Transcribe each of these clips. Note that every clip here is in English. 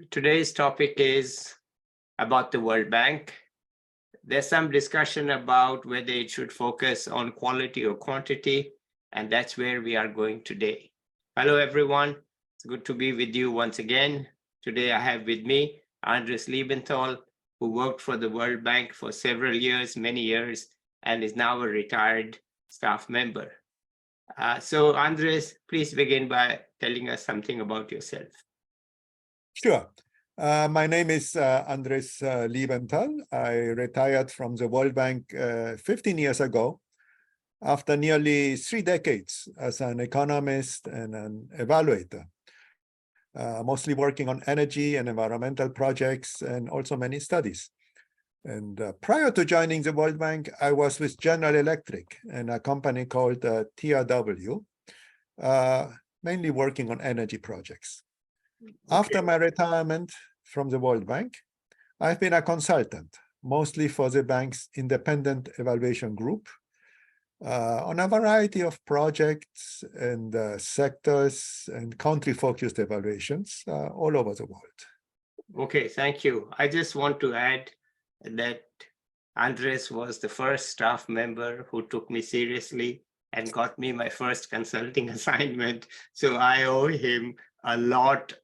Today's topic is about the World Bank. There's some discussion about whether it should focus on quality or quantity, and that's where we are going today. Hello, everyone. It's good to be with you once again. Today, I have with me Andres Liebenthal, who worked for the World Bank for several years, many years, and is now a retired staff member. So, Andres, please begin by telling us something about yourself. Sure. My name is Andres Liebenthal. I retired from the World Bank 15 years ago after nearly 3 decades as an economist and an evaluator, mostly working on energy and environmental projects and also many studies. And prior to joining the World Bank, I was with General Electric and a company called TRW, mainly working on energy projects. Okay. After my retirement from the World Bank, I've been a consultant, mostly for the bank's independent evaluation group, on a variety of projects and sectors and country-focused evaluations all over the world. Okay, thank you. I just want to add that Andres was the first staff member who took me seriously and got me my first consulting assignment. So I owe him a lot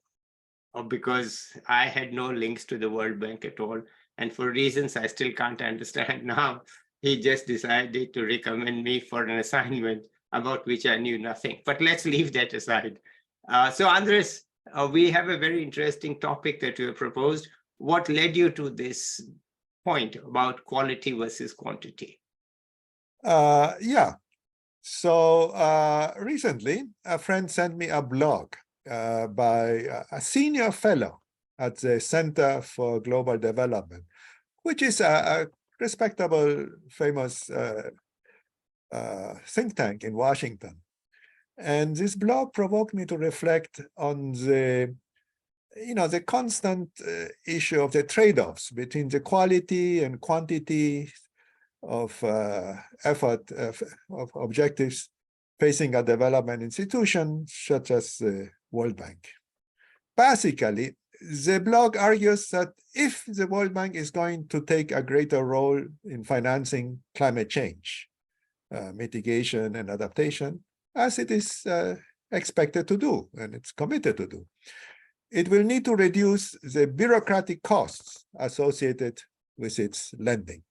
because I had no links to the World Bank at all. And for reasons I still can't understand now, he just decided to recommend me for an assignment about which I knew nothing. But let's leave that aside. So Andres, we have a very interesting topic that you have proposed. What led you to this point about quality versus quantity? Yeah. So recently, a friend sent me a blog by a senior fellow at the Center for Global Development, which is a respectable, famous think tank in Washington. And this blog provoked me to reflect on the constant issue of the trade-offs between the quality and quantity of effort, of objectives facing a development institution such as the World Bank. Basically, the blog argues that if the World Bank is going to take a greater role in financing climate change, mitigation and adaptation, as it is expected to do, and it's committed to do, it will need to reduce the bureaucratic costs associated with its lending.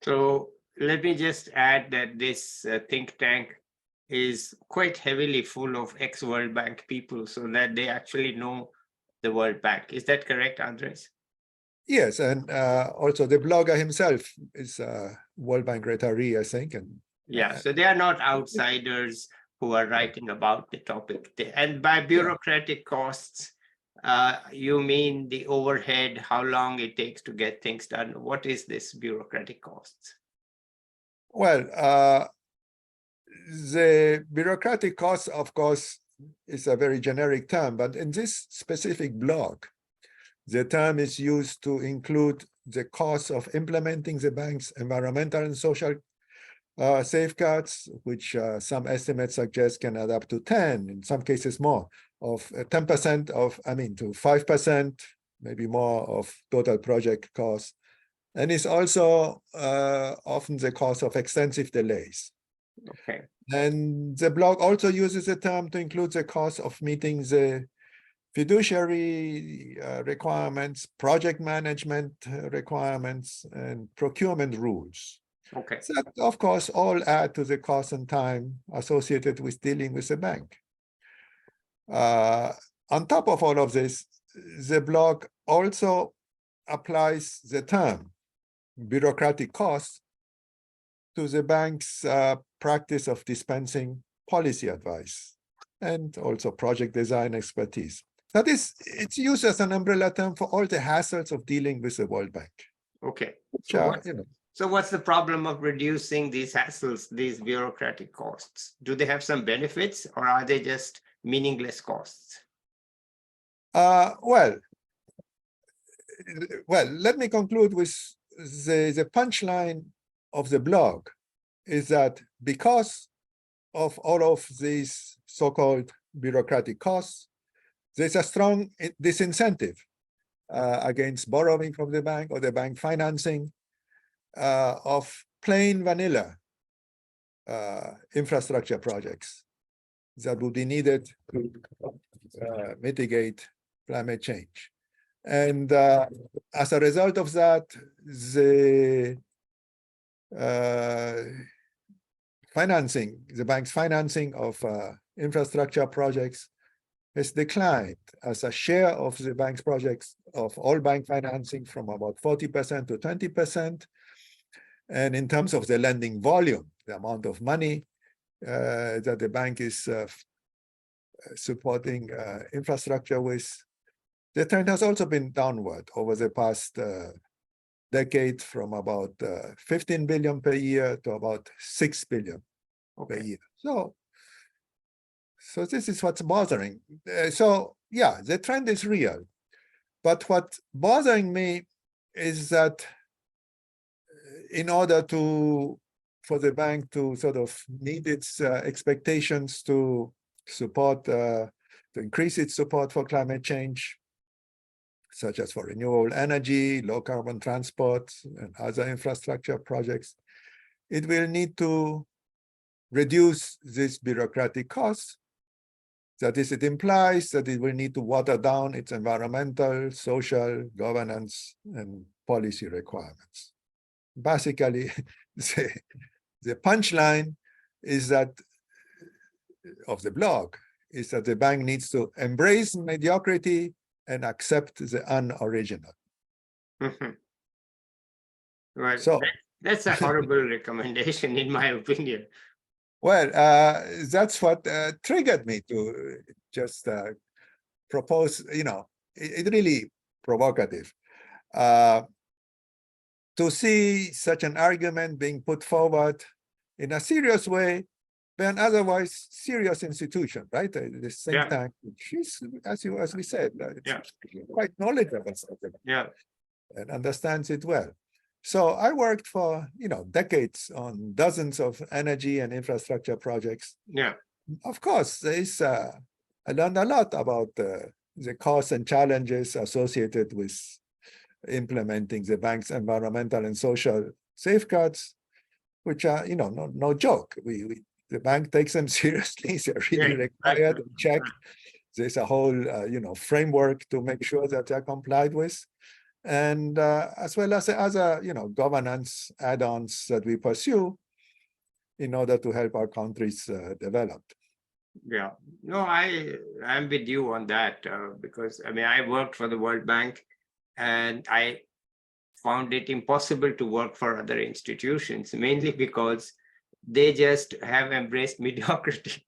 So let me just add that this think tank is quite heavily full of ex-World Bank people, so that they actually know the World Bank. Is that correct, Andres? Yes, and also the blogger himself is a World Bank retiree, I think. And yeah, so they are not outsiders who are writing about the topic. And by bureaucratic costs, you mean the overhead, how long it takes to get things done? What is this bureaucratic costs? Well, the bureaucratic cost, of course, is a very generic term, but in this specific blog, the term is used to include the cost of implementing the bank's environmental and social safeguards, which some estimates suggest can add up to 10, in some cases more, of 10% of, to 5%, maybe more of total project cost. And it's also often the cause of extensive delays. Okay. And the blog also uses the term to include the cost of meeting the fiduciary requirements, project management requirements, and procurement rules. Okay. So that, of course, all add to the cost and time associated with dealing with the bank. On top of all of this, the blog also applies the term bureaucratic costs to the bank's practice of dispensing policy advice and also project design expertise. That is, it's used as an umbrella term for all the hassles of dealing with the World Bank. Okay. So what's the problem of reducing these hassles, these bureaucratic costs? Do they have some benefits, or are they just meaningless costs? Well, let me conclude with the punchline of the blog is that because of all of these so-called bureaucratic costs, there's a strong disincentive against borrowing from the bank or the bank financing of plain vanilla infrastructure projects that would be needed to mitigate climate change. And as a result of that, the bank's financing of infrastructure projects has declined as a share of the bank's projects of all bank financing from about 40% to 20%. And in terms of the lending volume, the amount of money that the bank is supporting infrastructure with, the trend has also been downward over the past decade, from about 15 billion per year to about 6 billion per year. So this is what's bothering. So yeah, the trend is real. But what's bothering me is that in order for the bank to sort of meet its expectations to support, to increase its support for climate change, such as for renewable energy, low carbon transport, and other infrastructure projects, it will need to reduce this bureaucratic costs. That is, it implies that it will need to water down its environmental, social, governance, and policy requirements. Basically, the punchline is that, of the blog, is that the bank needs to embrace mediocrity and accept the unoriginal. Well, so that's a horrible recommendation, in my opinion. Well, that's what triggered me to just propose, it's really provocative to see such an argument being put forward in a serious way by an otherwise serious institution, right? This think tank, which is, as we said, quite knowledgeable and understands it well. So I worked for, decades on dozens of energy and infrastructure projects. Of course, I learned a lot about the costs and challenges associated with implementing the bank's environmental and social safeguards, which are, no joke. The bank takes them seriously. They're really required and checked. There's a whole, framework to make sure that they're complied with. And as well as the other, governance add-ons that we pursue in order to help our countries develop. Yeah, no, I'm with you on that because, I worked for the World Bank and I found it impossible to work for other institutions, mainly because they just have embraced mediocrity.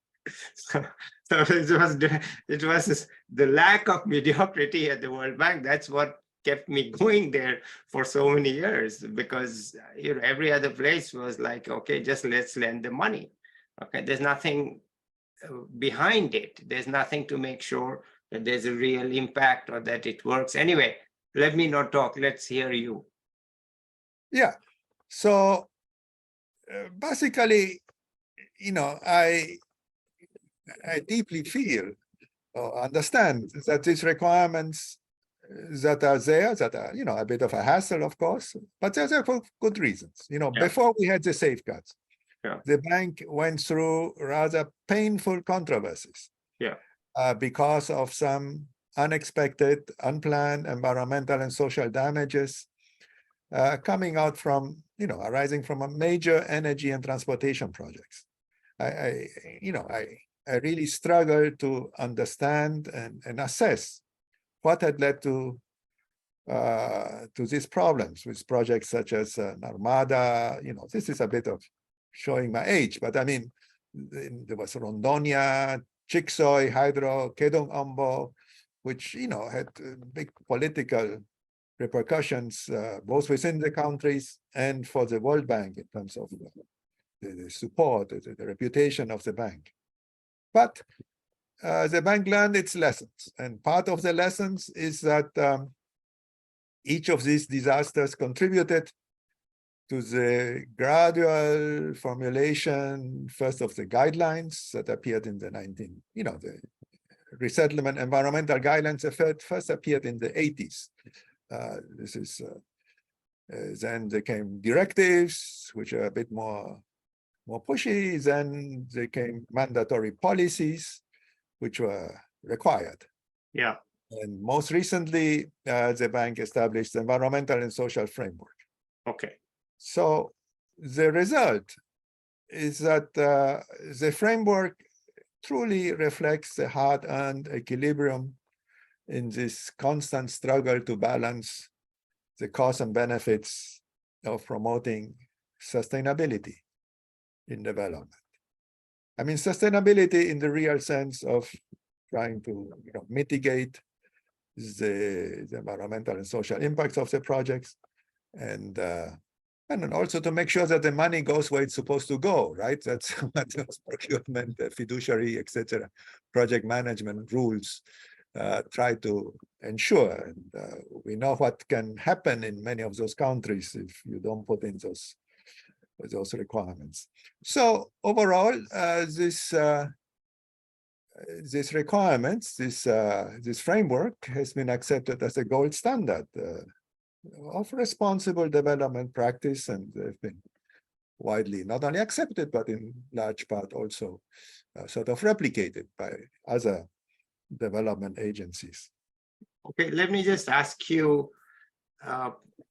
So it was the lack of mediocrity at the World Bank. That's what kept me going there for so many years, because every other place was like, okay, just let's lend the money. Okay, there's nothing behind it. There's nothing to make sure that there's a real impact or that it works. Anyway, let me not talk. Let's hear you. Yeah. So basically, I deeply feel or understand that these requirements that are there, that are, a bit of a hassle, of course, but they're there for good reasons. Before we had the safeguards, the bank went through rather painful controversies because of some unexpected, unplanned environmental and social damages coming out from, arising from a major energy and transportation projects. I really struggle to understand and assess what had led to these problems with projects such as Narmada. This is a bit of showing my age, but there was Rondonia, Chiksoy, Hydro, Kedong Ambo, which had big political repercussions both within the countries and for the World Bank in terms of the support, the reputation of the bank. But the bank learned its lessons, and part of the lessons is that each of these disasters contributed to the gradual formulation, first of the guidelines that appeared in the resettlement environmental guidelines first appeared in the 80s. Then there came directives, which are a bit more pushy. Then there came mandatory policies, which were required. Yeah. And most recently, the bank established the environmental and social framework. Okay. So the result is that the framework truly reflects the hard-earned equilibrium in this constant struggle to balance the costs and benefits of promoting sustainability in development. I mean, sustainability in the real sense of trying to mitigate the environmental and social impacts of the projects, and then also to make sure that the money goes where it's supposed to go, right? That's what those procurement, fiduciary, etc., project management rules try to ensure. And we know what can happen in many of those countries if you don't put in those requirements. So overall, these requirements, this framework has been accepted as a gold standard of responsible development practice, and they've been widely not only accepted, but in large part also sort of replicated by other development agencies. Okay, let me just ask you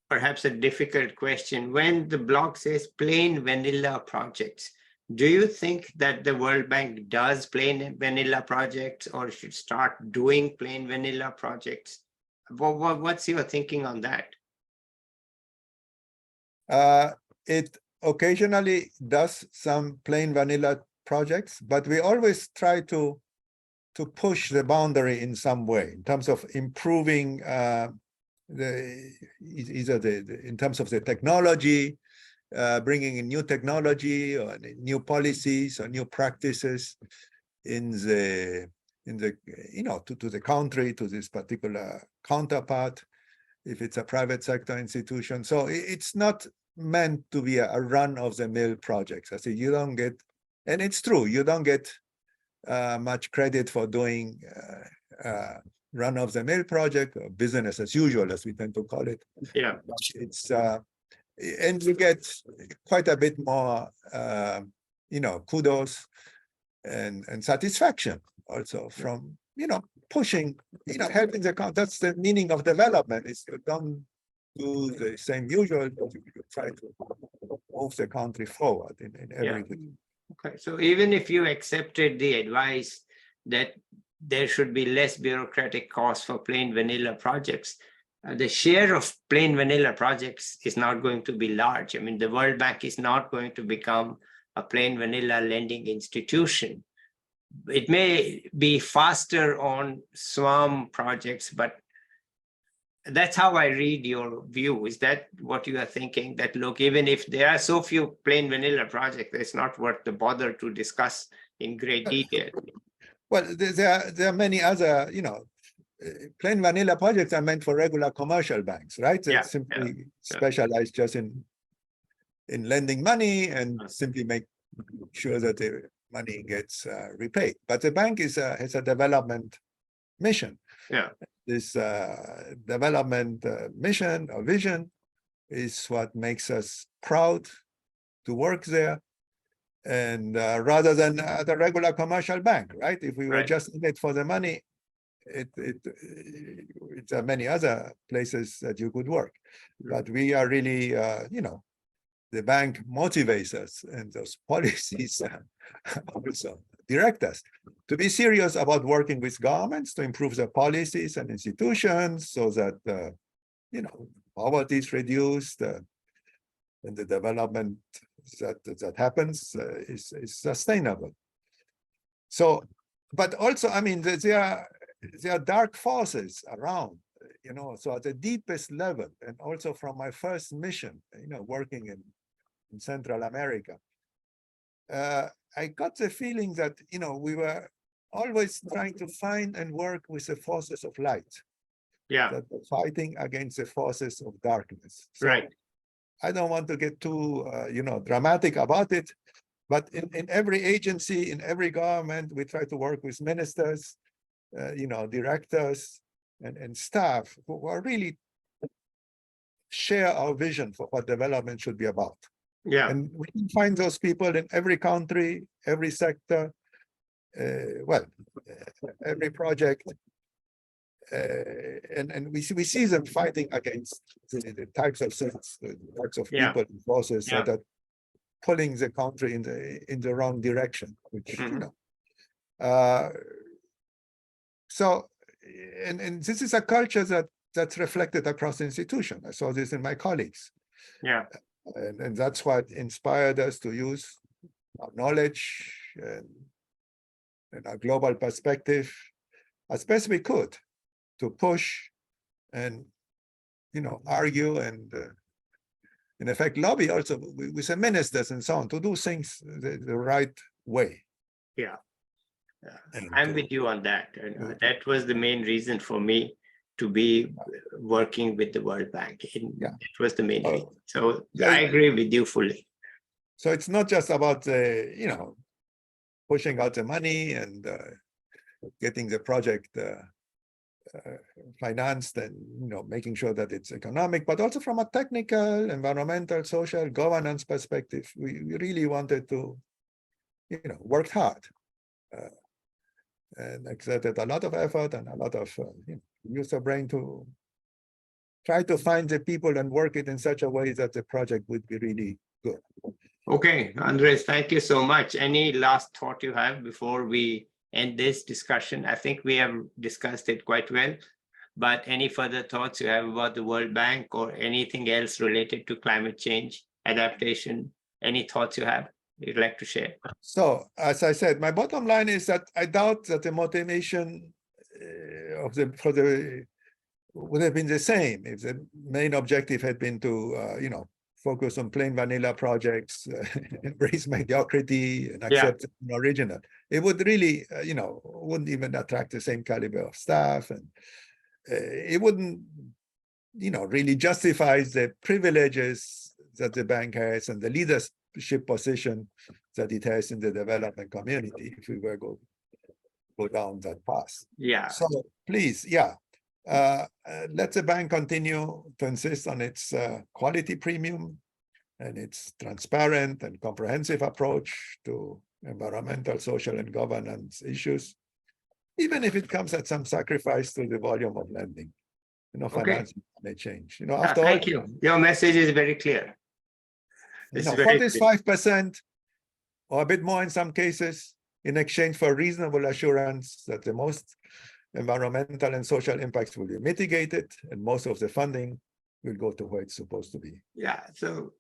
perhaps a difficult question. When the blog says plain vanilla projects, do you think that the World Bank does plain vanilla projects or should start doing plain vanilla projects? What's your thinking on that? It occasionally does some plain vanilla projects, but we always try to push the boundary in some way in terms of improving in terms of the technology, bringing in new technology or new policies or new practices to the country, to this particular counterpart, if it's a private sector institution. So it's not meant to be a run-of-the-mill project. I say you don't get, and it's true, you don't get much credit for doing run-of-the-mill project, or business as usual, as we tend to call it. Yeah, it's and you get quite a bit more, kudos and satisfaction also from pushing, helping the country. That's the meaning of development. Is you don't do the same usual, but you try to move the country forward in everything. Okay, so even if you accepted the advice that there should be less bureaucratic costs for plain vanilla projects, the share of plain vanilla projects is not going to be large. I mean, the World Bank is not going to become a plain vanilla lending institution. It may be faster on swarm projects, but that's how I read your view. Is that what you are thinking? That look, even if there are so few plain vanilla projects, it's not worth the bother to discuss in great detail. Well, there are many other, plain vanilla projects are meant for regular commercial banks, right? That simply specialize just in lending money and simply make sure that the money gets repaid. But the bank has a development mission. Yeah. This development mission or vision is what makes us proud to work there. And rather than the regular commercial bank, right? If we were just in it for the money, there are many other places that you could work. But we are really, the bank motivates us, and those policies also direct us to be serious about working with governments to improve their policies and institutions so that, poverty is reduced and the development that happens is sustainable. So, but also, I mean, there are dark forces around, so at the deepest level, and also from my first mission, working in Central America, I got the feeling that, we were always trying to find and work with the forces of light. Yeah. That were fighting against the forces of darkness. So right. I don't want to get too, dramatic about it, but in every agency, in every government, we try to work with ministers directors and staff who are really share our vision for what development should be about. Yeah. And we can find those people in every country, every sector, every project. And we see them fighting against the types of things, the types of Yeah. people and forces Yeah. that are pulling the country in the wrong direction, which so and this is a culture that's reflected across the institution. I saw this in my colleagues. Yeah. And that's what inspired us to use our knowledge and our global perspective as best we could to push and argue and in effect lobby also with the ministers and so on to do things the right way. Yeah. I'm with you on that. That was the main reason for me to be working with the World Bank. It was the main reason. So I agree with you fully. So it's not just about pushing out the money and getting the project financed and making sure that it's economic, but also from a technical, environmental, social, governance perspective. We really wanted to work hard and exerted a lot of effort and a lot of use of brain to try to find the people and work it in such a way that the project would be really good. Okay, Andres, thank you so much. Any last thought you have before we end this discussion? I think we have discussed it quite well, but any further thoughts you have about the World Bank or anything else related to climate change, adaptation, any thoughts you have you'd like to share? So, as I said, my bottom line is that I doubt that the motivation would have been the same if the main objective had been to, focus on plain vanilla projects, embrace mediocrity, and accept the original. It would really, wouldn't even attract the same caliber of staff, and it wouldn't, really justify the privileges that the bank has and the leadership position that it has in the development community if we were go down that path. Yeah. So please, let the bank continue to insist on its quality premium and its transparent and comprehensive approach to environmental, social, and governance issues, even if it comes at some sacrifice to the volume of lending. Financing may change. After thank you. Your message is very clear. For this 5% or a bit more in some cases, in exchange for reasonable assurance that the most environmental and social impacts will be mitigated and most of the funding will go to where it's supposed to be. Yeah, so,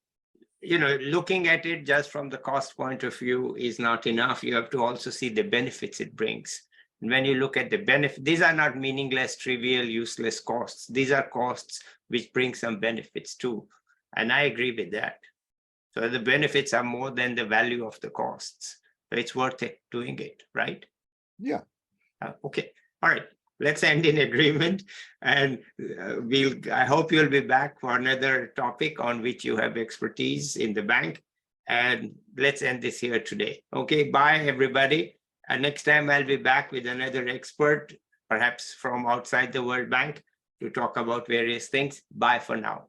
looking at it just from the cost point of view is not enough. You have to also see the benefits it brings. And when you look at the benefit, these are not meaningless, trivial, useless costs. These are costs which bring some benefits too. And I agree with that. So the benefits are more than the value of the costs. So it's worth it doing it, right? Yeah. Okay. All right. Let's end in agreement. And I hope you'll be back for another topic on which you have expertise in the bank. And let's end this here today. Okay. Bye, everybody. And next time I'll be back with another expert, perhaps from outside the World Bank, to talk about various things. Bye for now.